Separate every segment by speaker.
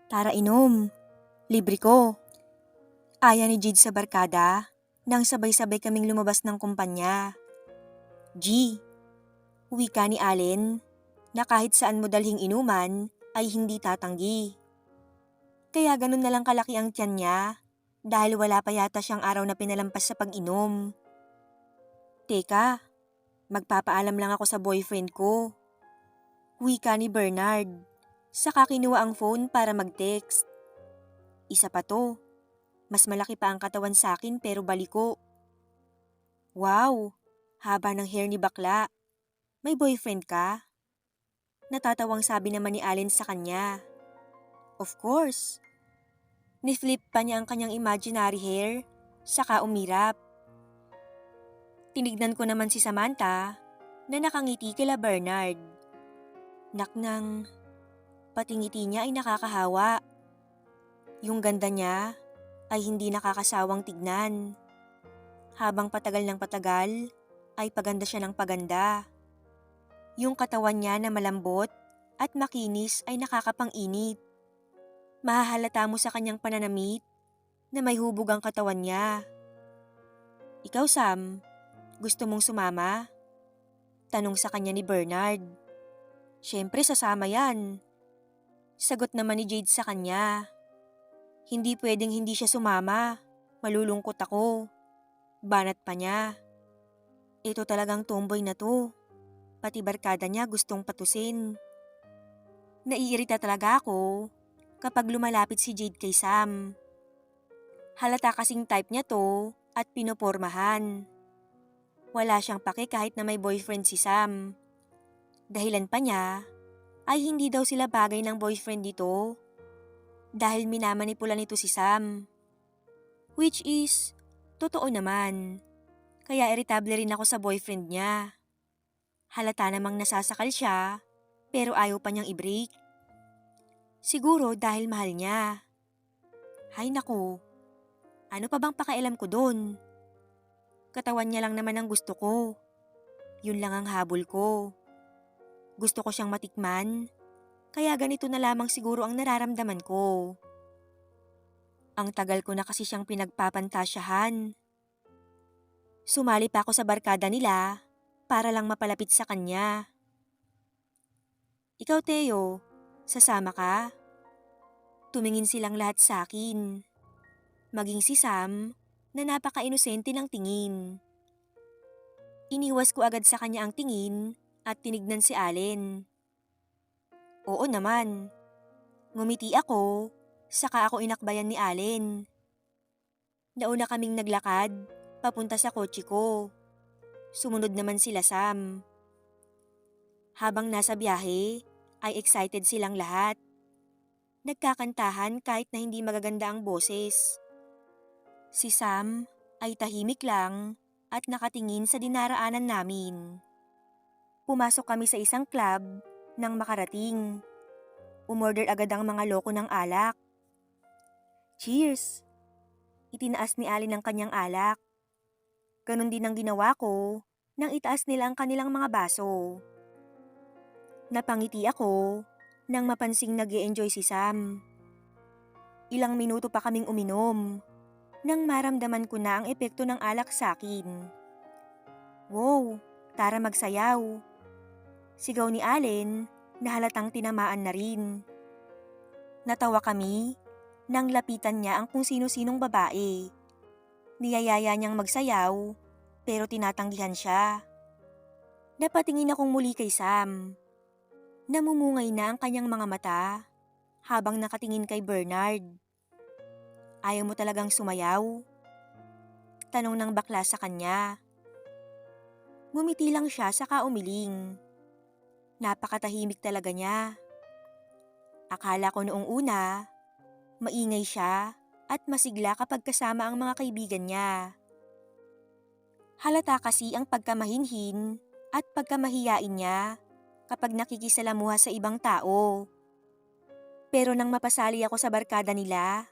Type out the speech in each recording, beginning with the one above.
Speaker 1: Tara inom, libre ko. Aya ni Jade sa barkada nang sabay-sabay kaming lumabas ng kumpanya. G, wika ni Allen na kahit saan mo dalhing inuman ay hindi tatanggi. Kaya ganun na lang kalaki ang tiyan niya dahil wala pa yata siyang araw na pinalampas sa pag-inom. Teka, magpapaalam lang ako sa boyfriend ko. Wika ni Bernard, saka kinuha ang phone para mag-text. Isa pa to, mas malaki pa ang katawan sa akin pero baliko. Wow, haba ng hair ni bakla. May boyfriend ka? Natatawang sabi naman ni Allen sa kanya. Of course. Ni-flip pa niya ang kanyang imaginary hair, saka umirap. Tinignan ko naman si Samantha na nakangiti kila Bernard. Naknang, pati ngiti niya ay nakakahawa. Yung ganda niya ay hindi nakakasawang tignan. Habang patagal ng patagal, ay paganda siya ng paganda. Yung katawan niya na malambot at makinis ay nakakapang-init. Mahahalata mo sa kanyang pananamit na may hubog ang katawan niya. Ikaw, Sam, gusto mong sumama? Tanong sa kanya ni Bernard. Siyempre sasama yan. Sagot naman ni Jade sa kanya. Hindi pwedeng hindi siya sumama. Malulungkot ako. Banat pa niya. Ito talagang tomboy na to. Pati barkada niya gustong patusin. Naiirita talaga ako kapag lumalapit si Jade kay Sam. Halata kasing type niya to at pinopormahan. Wala siyang pake kahit na may boyfriend si Sam. Dahilan pa niya ay hindi daw sila bagay ng boyfriend dito dahil minamanipula nito si Sam. Which is, totoo naman. Kaya iritable rin ako sa boyfriend niya. Halata namang nasasakal siya pero ayaw pa niyang i-break. Siguro dahil mahal niya. Hay nako, ano pa bang pakialam ko doon? Katawan niya lang naman ang gusto ko. Yun lang ang habol ko. Gusto ko siyang matikman, kaya ganito na lamang siguro ang nararamdaman ko. Ang tagal ko na kasi siyang pinagpapantasyahan. Sumali pa ako sa barkada nila para lang mapalapit sa kanya. Ikaw, Theo, sasama ka? Tumingin silang lahat sa akin. Maging si Sam na napaka-inosente ng tingin. Iniwas ko agad sa kanya ang tingin at tinignan si Allen. Oo naman. Ngumiti ako, saka ako inakbayan ni Allen. Nauna kaming naglakad, papunta sa kotse ko. Sumunod naman sila Sam. Habang nasa biyahe, ay excited silang lahat. Nagkakantahan kahit na hindi magaganda ang boses. Si Sam ay tahimik lang at nakatingin sa dinaraanan namin. Pumasok kami sa isang club nang makarating. Umorder agad ang mga loko ng alak. Cheers! Itinaas ni Allen ang kanyang alak. Ganon din ang ginawa ko nang itaas nila ang kanilang mga baso. Napangiti ako nang mapansing nag-e-enjoy si Sam. Ilang minuto pa kaming uminom nang maramdaman ko na ang epekto ng alak sa akin. Wow, tara magsayaw. Sigaw ni Allen na halatang tinamaan na rin. Natawa kami nang lapitan niya ang kung sino-sinong babae. Niyayaya niyang magsayaw pero tinatanggihan siya. Napatingin akong muli kay Sam. Namumungay na ang kanyang mga mata habang nakatingin kay Bernard. Ayaw mo talagang sumayaw? Tanong ng bakla sa kanya. Ngumiti lang siya saka umiling. Napakatahimik talaga niya. Akala ko noong una, maingay siya at masigla kapag kasama ang mga kaibigan niya. Halata kasi ang pagkamahinhin at pagkamahiyain niya kapag nakikisalamuha sa ibang tao. Pero nang mapasali ako sa barkada nila,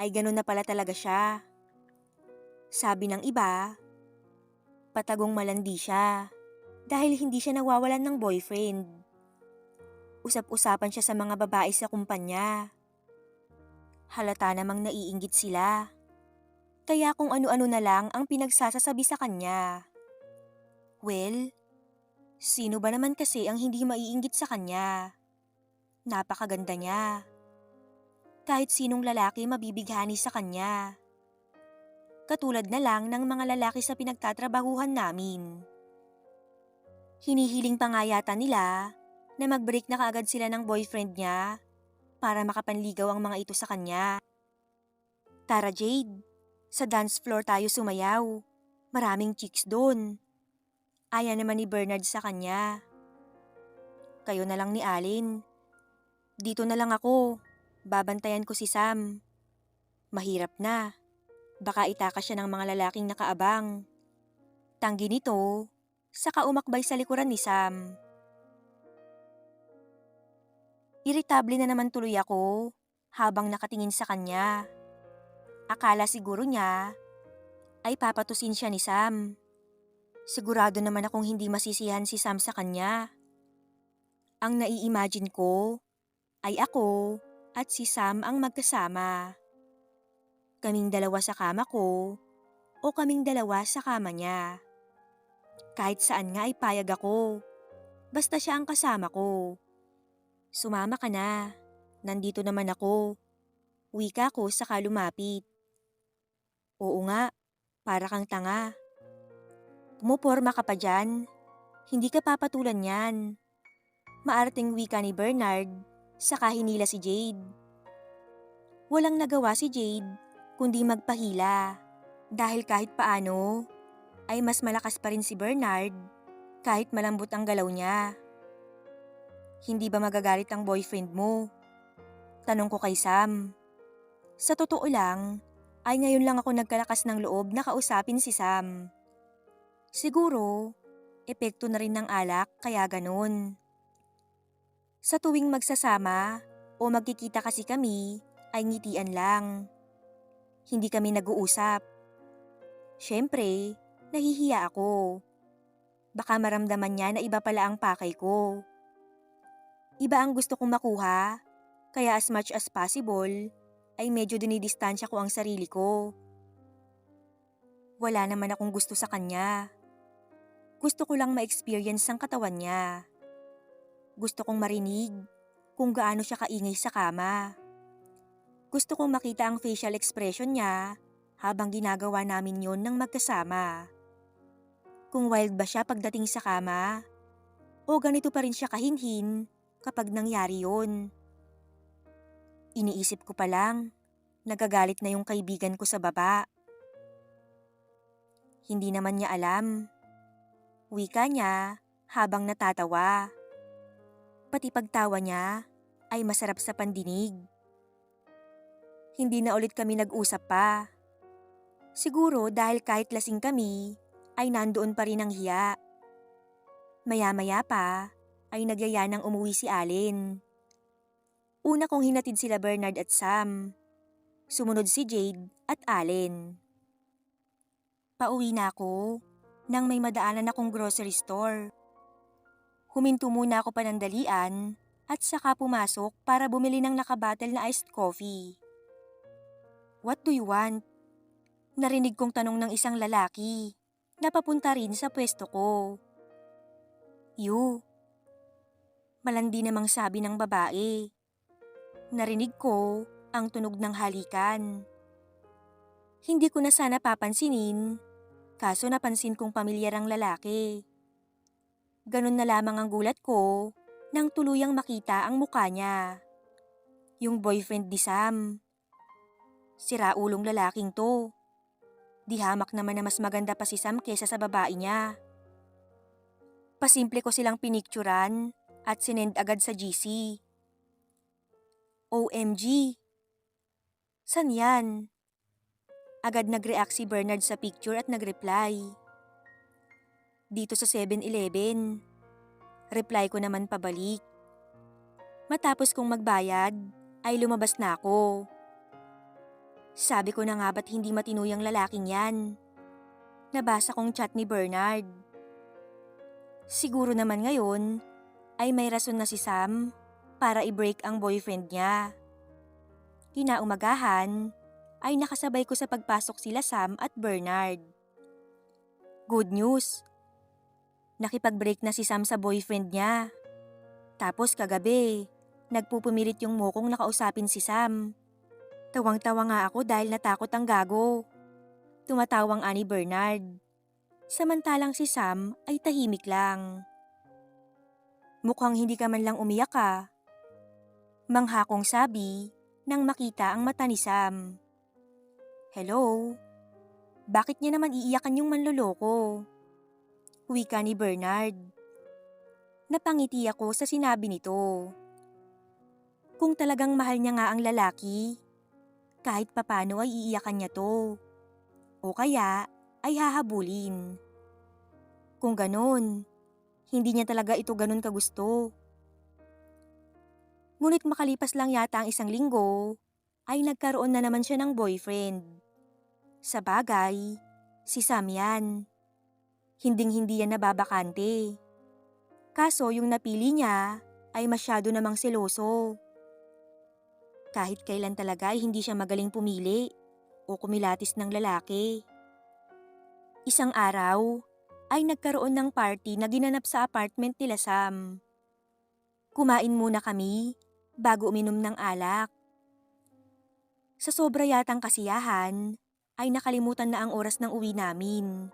Speaker 1: ay ganun na pala talaga siya. Sabi ng iba, patagong malandi siya dahil hindi siya nawawalan ng boyfriend. Usap-usapan siya sa mga babae sa kumpanya. Halata namang naiinggit sila. Kaya kung ano-ano na lang ang pinagsasasabi sa kanya. Well, sino ba naman kasi ang hindi maiinggit sa kanya? Napakaganda niya. Kahit sinong lalaki mabibighani sa kanya. Katulad na lang ng mga lalaki sa pinagtatrabahuhan namin. Hinihiling pa nga yata nila na mag-break na kaagad sila ng boyfriend niya para makapanligaw ang mga ito sa kanya. Tara Jade, sa dance floor tayo sumayaw. Maraming chicks doon. Aya naman ni Bernard sa kanya. Kayo na lang ni Alin. Dito na lang ako. Babantayan ko si Sam. Mahirap na. Baka itakas siya ng mga lalaking nakaabang. Tanggi nito, saka umakbay sa likuran ni Sam. Iritable na naman tuloy ako habang nakatingin sa kanya. Akala siguro niya ay papatusin siya ni Sam. Sigurado naman akong hindi masisihan si Sam sa kanya. Ang nai-imagine ko ay ako at si Sam ang magkasama. Kaming dalawa sa kama ko o kaming dalawa sa kama niya. Kahit saan nga ay payag ako. Basta siya ang kasama ko. Sumama ka na. Nandito naman ako. Wika ko saka lumapit. Oo nga, para kang tanga. Pumuporma ka pa dyan. Hindi ka papatulan yan. Maarting wika ni Bernard, saka hinila si Jade. Walang nagawa si Jade, kundi magpahila. Dahil kahit paano, ay mas malakas pa rin si Bernard kahit malambot ang galaw niya. Hindi ba magagalit ang boyfriend mo? Tanong ko kay Sam. Sa totoo lang, ay ngayon lang ako nagkalakas ng loob na kausapin si Sam. Siguro, epekto na rin ng alak kaya ganun. Sa tuwing magsasama o magkikita kasi kami, ay ngitian lang. Hindi kami nag-uusap. Siyempre, nahihiya ako. Baka maramdaman niya na iba pala ang pakay ko. Iba ang gusto kong makuha, kaya as much as possible, ay medyo dinidistansya ko ang sarili ko. Wala naman akong gusto sa kanya. Gusto ko lang ma-experience ang katawan niya. Gusto kong marinig kung gaano siya kaingay sa kama. Gusto kong makita ang facial expression niya habang ginagawa namin yon ng magkasama. Kung wild ba siya pagdating sa kama o ganito pa rin siya kahinhin kapag nangyari yon. Iniisip ko pa lang, nagagalit na yung kaibigan ko sa baba. Hindi naman niya alam. Wika niya habang natatawa. Pati pagtawa niya ay masarap sa pandinig. Hindi na ulit kami nag-usap pa. Siguro dahil kahit lasing kami ay nandoon pa rin ang hiya. Maya-maya pa ay nagyaya ng umuwi si Alin. Una kong hinatid sila Bernard at Sam. Sumunod si Jade at Alin. Pauwi na ako nang may madaanan akong grocery store. Huminto muna ako panandalian at saka pumasok para bumili ng nakabatel na iced coffee. What do you want? Narinig kong tanong ng isang lalaki na papunta rin sa pwesto ko. You. Malandi namang sabi ng babae. Narinig ko ang tunog ng halikan. Hindi ko na sana papansinin, kaso napansin kong pamilyar ang lalaki. Ganun na lamang ang gulat ko nang tuluyang makita ang mukha niya. Yung boyfriend ni Sam. Siraulong lalaking to. Di hamak naman na mas maganda pa si Sam kesa sa babae niya. Pasimple ko silang pinicturan at sinend agad sa GC. OMG! San yan? Agad nag-react si Bernard sa picture at nag-reply. Dito sa 7-Eleven. Reply ko naman pabalik. Matapos kong magbayad, ay lumabas na ako. Sabi ko na nga ba't hindi matinuyang lalaking yan. Nabasa kong chat ni Bernard. Siguro naman ngayon ay may rason na si Sam para i-break ang boyfriend niya. Kinaumagahan ay nakasabay ko sa pagpasok sila Sam at Bernard. Good news! Nakipag-break na si Sam sa boyfriend niya. Tapos kagabi, nagpupumilit yung mukong nakausapin si Sam. Tawang-tawa nga ako dahil natakot ang gago. Tumatawang ani Bernard. Samantalang si Sam ay tahimik lang. Mukhang hindi ka man lang umiyak ka. Mangha kong sabi nang makita ang mata ni Sam. Hello? Bakit niya naman iiyakan yung manloloko? Wika ni Bernard. Napangiti ako sa sinabi nito. Kung talagang mahal niya nga ang lalaki, kahit papano ay iiyakan niya to. O kaya ay hahabulin. Kung ganon, hindi niya talaga ito ganon kagusto. Ngunit makalipas lang yata ang 1 linggo, ay nagkaroon na naman siya ng boyfriend. Sa bagay, si Sam yan. Hinding-hindi yan nababakante. Kaso yung napili niya ay masyado namang seloso. Kahit kailan talaga ay hindi siya magaling pumili o kumilatis ng lalaki. Isang araw ay nagkaroon ng party na ginanap sa apartment nila Sam. Kumain muna kami bago uminom ng alak. Sa sobra yatang kasiyahan ay nakalimutan na ang oras ng uwi namin.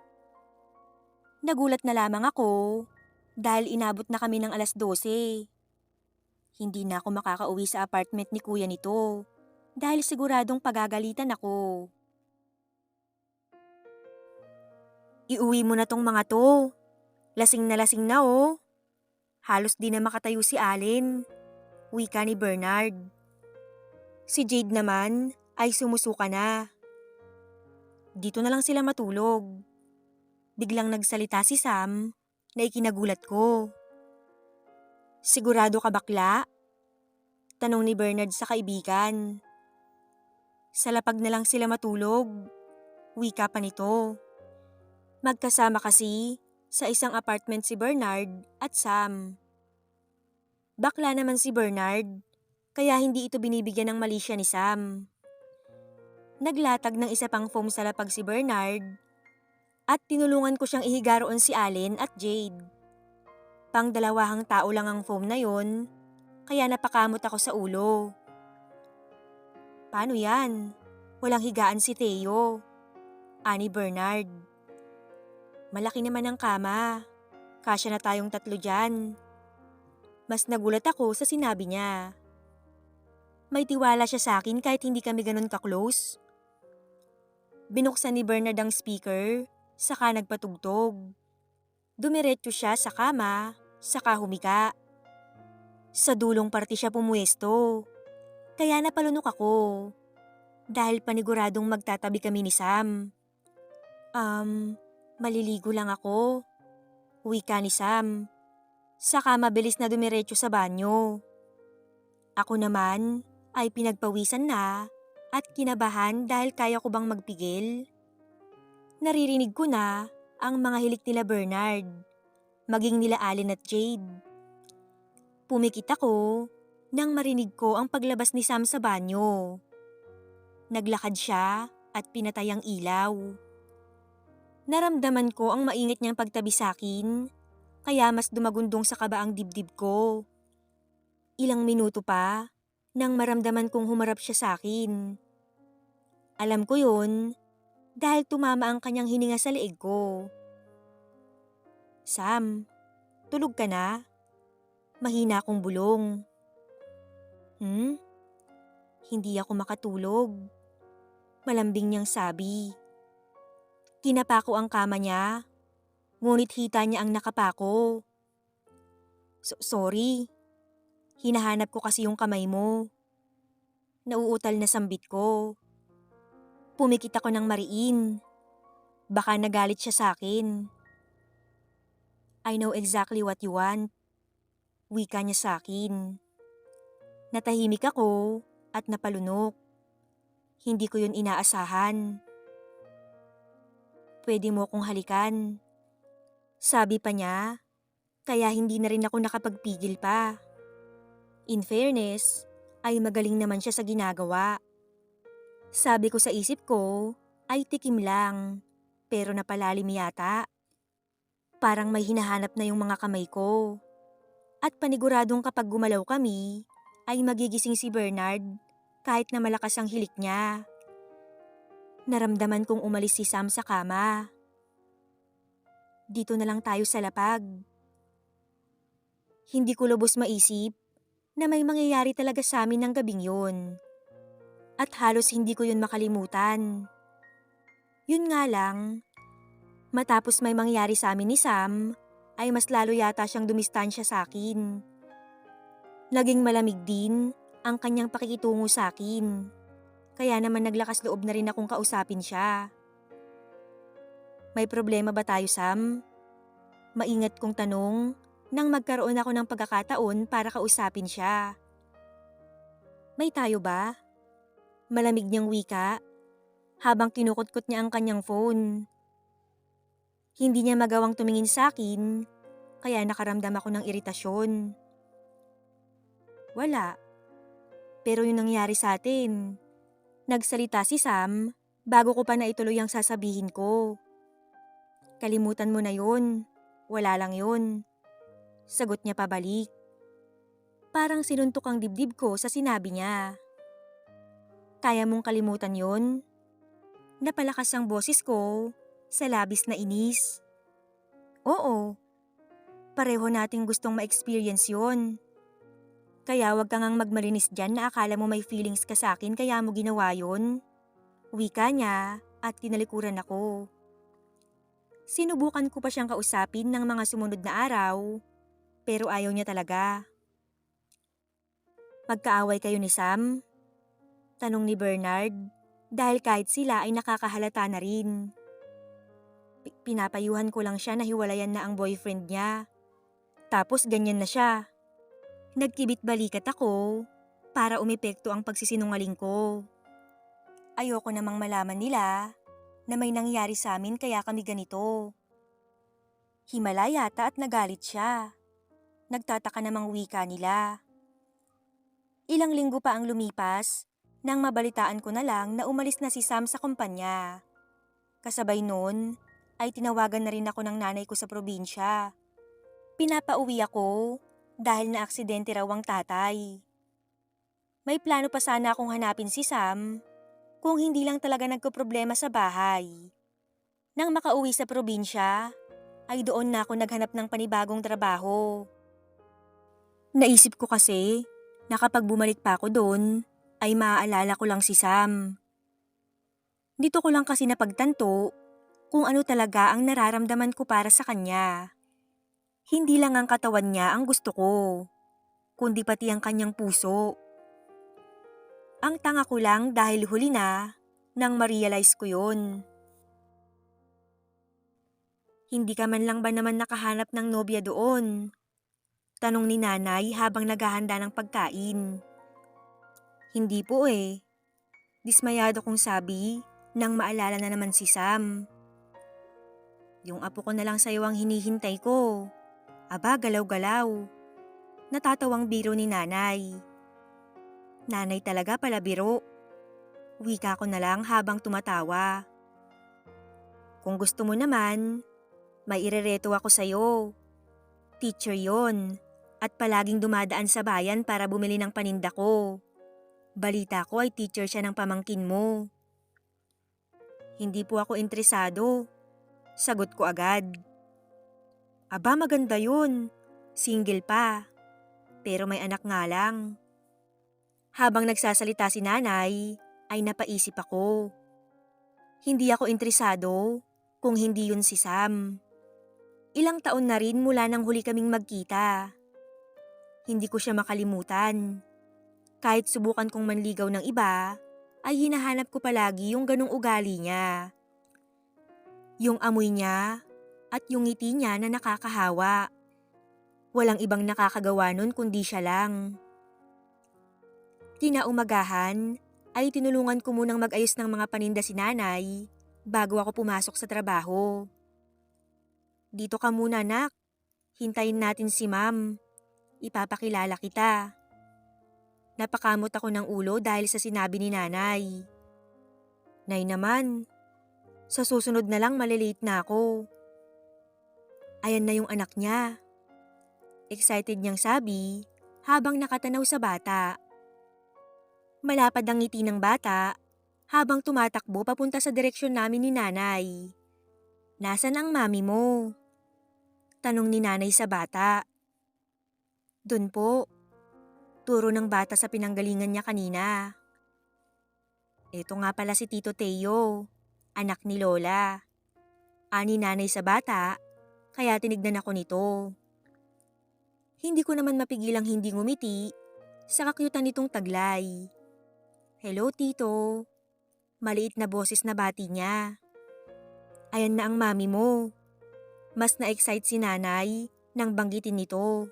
Speaker 1: Nagulat na lamang ako dahil inabot na kami ng 12:00. Hindi na ako makakauwi sa apartment ni kuya nito dahil siguradong pagagalitan ako. Iuwi mo na tong mga to. Lasing na oh. Halos di na makatayo si Allen. Wika ni Bernard. Si Jade naman ay sumusuka na. Dito na lang sila matulog. Biglang nagsalita si Sam na ikinagulat ko. Sigurado ka bakla? Tanong ni Bernard sa kaibigan. Sa lapag na lang sila matulog. Wika pa nito. Magkasama kasi sa isang apartment si Bernard at Sam. Bakla naman si Bernard, kaya hindi ito binibigyan ng mali siya ni Sam. Naglatag ng isa pang foam sa lapag si Bernard at tinulungan ko siyang ihiga roon si Allen at Jade. Pang-2 tao lang ang foam na yon, kaya napakamot ako sa ulo. Paano yan? Walang higaan si Theo. Ani Bernard. Malaki naman ang kama. Kasya na tayong 3 dyan. Mas nagulat ako sa sinabi niya. May tiwala siya sa akin kahit hindi kami ganun ka-close. Binuksan ni Bernard ang speaker, saka nagpatugtog. Dumiretso siya sa kama, saka humika. Sa dulong parte siya pumuesto. Kaya napalunok ako. Dahil paniguradong magtatabi kami ni Sam. Maliligo lang ako. Wika ni Sam. Saka mabilis na dumiretso sa banyo. Ako naman ay pinagpawisan na at kinabahan dahil kaya ko bang magpigil. Naririnig ko na ang mga hilik nila Bernard, maging nila Allen at Jade. Pumikit ako nang marinig ko ang paglabas ni Sam sa banyo. Naglakad siya at pinatay ang ilaw. Naramdaman ko ang mainit niyang pagtabi sa akin, kaya mas dumagundong sa kaba ang dibdib ko. Ilang minuto pa nang maramdaman kong humarap siya sa akin. Alam ko yun dahil tumama ang kanyang hininga sa leeg ko. Sam, tulog ka na? Mahina akong bulong. Hindi ako makatulog. Malambing niyang sabi. Kinapa ko ang kama niya, ngunit hita niya ang nakapako. Sorry. Hinahanap ko kasi yung kamay mo. Nauutal na sambit ko. Pumikit ako ng mariin. Baka nagalit siya sa akin. I know exactly what you want. Wika niya sa akin. Natahimik ako at napalunok. Hindi ko yun inaasahan. Pwede mo akong halikan. Sabi pa niya, kaya hindi na rin ako nakapagpigil pa. In fairness, ay magaling naman siya sa ginagawa. Sabi ko sa isip ko, ay tikim lang, pero napalalim yata. Parang may hinahanap na yung mga kamay ko. At paniguradong kapag gumalaw kami, ay magigising si Bernard kahit na malakas ang hilik niya. Naramdaman kong umalis si Sam sa kama. Dito na lang tayo sa lapag. Hindi ko lubos maisip na may mangyayari talaga sa amin ng gabing yun. At halos hindi ko yun makalimutan. Yun nga lang, matapos may mangyari sa amin ni Sam, ay mas lalo yata siyang dumistansya sa akin. Naging malamig din ang kanyang pakikitungo sa akin. Kaya naman naglakas loob na rin akong kausapin siya. May problema ba tayo, Sam? Maingat kong tanong nang magkaroon ako ng pagkakataon para kausapin siya. May tayo ba? Malamig niyang wika habang kinukutkot niya ang kanyang phone. Hindi niya magawang tumingin sa akin, kaya nakaramdam ako ng iritasyon. Wala. Pero yung nangyari sa atin. Nagsalita si Sam bago ko pa naituloy ang sasabihin ko. Kalimutan mo na yun. Wala lang yun. Sagot niya pabalik. Parang sinuntok ang dibdib ko sa sinabi niya. Kaya mong kalimutan yun? Napalakas ang boses ko sa labis na inis. Oo. Pareho nating gustong ma-experience yun. Kaya wag kang ngang magmalinis dyan na akala mo may feelings ka sa akin kaya mo ginawa yun. Wika niya at tinalikuran ako. Sinubukan ko pa siyang kausapin ng mga sumunod na araw, pero ayaw niya talaga. Magkaaway kayo ni Sam? Tanong ni Bernard, dahil kahit sila ay nakakahalata na rin. Pinapayuhan ko lang siya na hiwalayan na ang boyfriend niya. Tapos ganyan na siya. Nagkibit balikat ako para umepekto ang pagsisinungaling ko. Ayoko namang malaman nila na may nangyari sa amin kaya kami ganito. Himala yata at nagalit siya. Nagtataka namang wika nila. Ilang linggo pa ang lumipas nang mabalitaan ko na lang na umalis na si Sam sa kumpanya. Kasabay noon ay tinawagan na rin ako ng nanay ko sa probinsya. Pinapauwi ako dahil na aksidente raw ang tatay. May plano pa sana akong hanapin si Sam kung hindi lang talaga nagkaproblema sa bahay. Nang makauwi sa probinsya, ay doon na ako naghanap ng panibagong trabaho. Naisip ko kasi na kapag bumalik pa ako doon, ay maaalala ko lang si Sam. Dito ko lang kasi napagtanto kung ano talaga ang nararamdaman ko para sa kanya. Hindi lang ang katawan niya ang gusto ko, kundi pati ang kanyang puso. Ang tanga ko lang dahil huli na nang ma-realize ko yun. Hindi ka man lang ba naman nakahanap ng nobya doon? Tanong ni nanay habang naghahanda ng pagkain. Hindi po eh. Dismayado kong sabi nang maalala na naman si Sam. Yung apo ko na lang sa'yo ang hinihintay ko. Aba, galaw-galaw. Natatawang biro ni nanay. Nanay talaga pala biro. Wika ko na lang habang tumatawa. Kung gusto mo naman, may irereto ako sa'yo. Teacher yon at palaging dumadaan sa bayan para bumili ng paninda ko. Balita ko ay teacher siya ng pamangkin mo. Hindi po ako interesado. Sagot ko agad. Aba, maganda yun. Single pa. Pero may anak nga lang. Habang nagsasalita si nanay, ay napaisip ako. Hindi ako interesado kung hindi yun si Sam. Ilang taon na rin mula nang huli kaming magkita. Hindi ko siya makalimutan. Kahit subukan kong manligaw ng iba, ay hinahanap ko palagi yung ganong ugali niya. Yung amoy niya at yung ngiti niya na nakakahawa. Walang ibang nakakagawa nun kundi siya lang. Kinaumagahan ay tinulungan ko munang mag-ayos ng mga paninda si nanay bago ako pumasok sa trabaho. Dito ka muna, nak. Hintayin natin si ma'am. Ipapakilala kita. Napakamot ako ng ulo dahil sa sinabi ni nanay. Nay naman, sa susunod na lang malilate na ako. Ayan na yung anak niya. Excited niyang sabi habang nakatanaw sa bata. Malapad ang ngiti ng bata habang tumatakbo papunta sa direksyon namin ni nanay. Nasaan ang mami mo? Tanong ni nanay sa bata. Dun po. Turo ng bata sa pinanggalingan niya kanina. Ito nga pala si Tito Teo, anak ni Lola. Ani nanay sa bata, kaya tinignan ako nito. Hindi ko naman mapigilang hindi ngumiti sa kakyutan nitong taglay. Hello Tito. Maliit na boses na bati niya. Ayan na ang mami mo. Mas na-excite si nanay nang banggitin nito.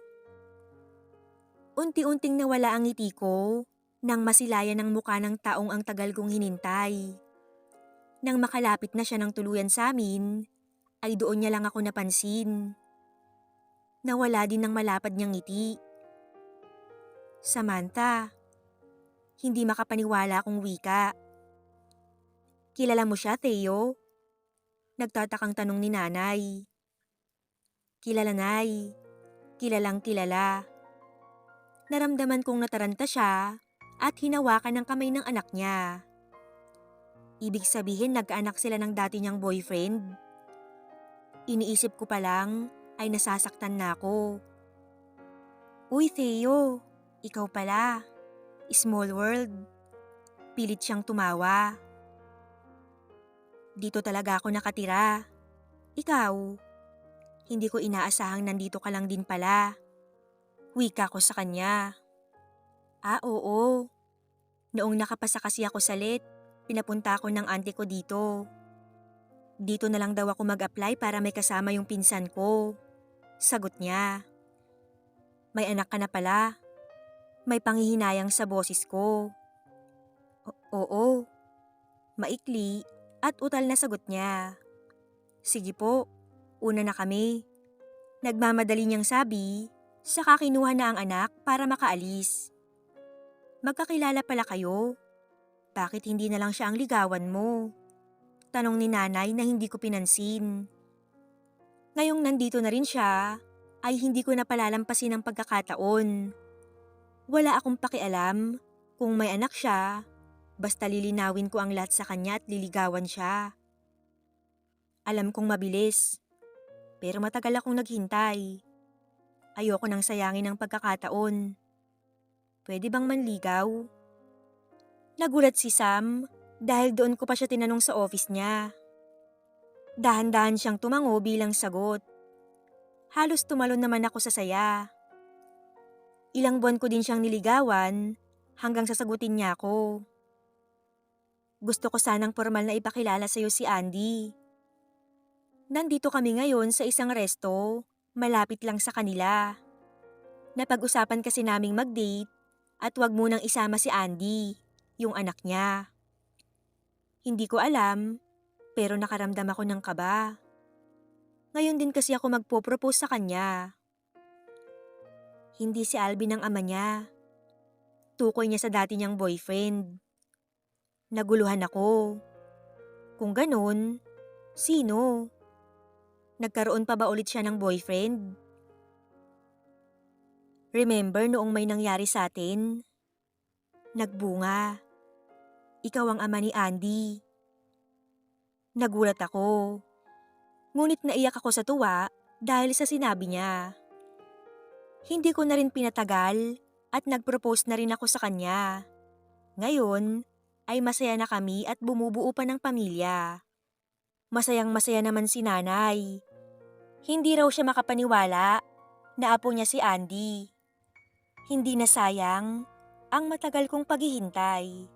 Speaker 1: Unti-unting nawala ang ngiti ko nang masilayan ang muka ng taong ang tagal kong hinintay. Nang makalapit na siya ng tuluyan sa amin, ay doon niya lang ako napansin. Nawala din ng malapad niyang ngiti. Samantha, hindi makapaniwala akong wika. Kilala mo siya, Teo? Nagtatakang tanong ni nanay. Kilala, nay. Kilalang kilala. Naramdaman kong nataranta siya at hinawakan ng kamay ng anak niya. Ibig sabihin nagkaanak sila ng dati niyang boyfriend. Iniisip ko pa lang ay nasasaktan na ako. Uy Theo, ikaw pala. Small world. Pilit siyang tumawa. Dito talaga ako nakatira. Ikaw, hindi ko inaasahang nandito ka lang din pala. Wika ko sa kanya. Ah, oo. Noong nakapasa kasi ako sa LET, pinapunta ako ng auntie ko dito. Dito na lang daw ako mag-apply para may kasama yung pinsan ko. Sagot niya. May anak ka na pala. May panghihinayang sa boses ko. Oo. Maikli at utal na sagot niya. Sige po, una na kami. Nagmamadali niyang sabi, saka kinuha na ang anak para makaalis. Magkakilala pala kayo. Bakit hindi na lang siya ang ligawan mo? Tanong ni nanay na hindi ko pinansin. Ngayong nandito na rin siya, ay hindi ko na palalampasin ang pagkakataon. Wala akong pakialam kung may anak siya, basta lilinawin ko ang lahat sa kanya at liligawan siya. Alam kong mabilis, pero matagal akong naghintay. Ayoko nang sayangin ang pagkakataon. Pwede bang manligaw? Nagulat si Sam dahil doon ko pa siya tinanong sa office niya. Dahan-dahan siyang tumango bilang sagot. Halos tumalon naman ako sa saya. Ilang buwan ko din siyang niligawan hanggang sasagutin niya ako. Gusto ko sanang formal na ipakilala sa iyo si Andy. Nandito kami ngayon sa isang resto, malapit lang sa kanila. Napag-usapan kasi naming mag-date at wag munang isama si Andy, yung anak niya. Hindi ko alam, pero nakaramdam ako ng kaba. Ngayon din kasi ako magpo-propose sa kanya. Hindi si Alvin ang ama niya. Tukoy niya sa dati niyang boyfriend. Naguluhan ako. Kung ganun, sino? Nagkaroon pa ba ulit siya ng boyfriend? Remember noong may nangyari sa atin? Nagbunga. Ikaw ang ama ni Andy. Nagulat ako. Ngunit naiyak ako sa tuwa dahil sa sinabi niya. Hindi ko na rin pinatagal at nag-propose na rin ako sa kanya. Ngayon ay masaya na kami at bumubuo pa ng pamilya. Masayang masaya naman si nanay. Hindi raw siya makapaniwala na apo niya si Andy. Hindi na sayang ang matagal kong paghihintay.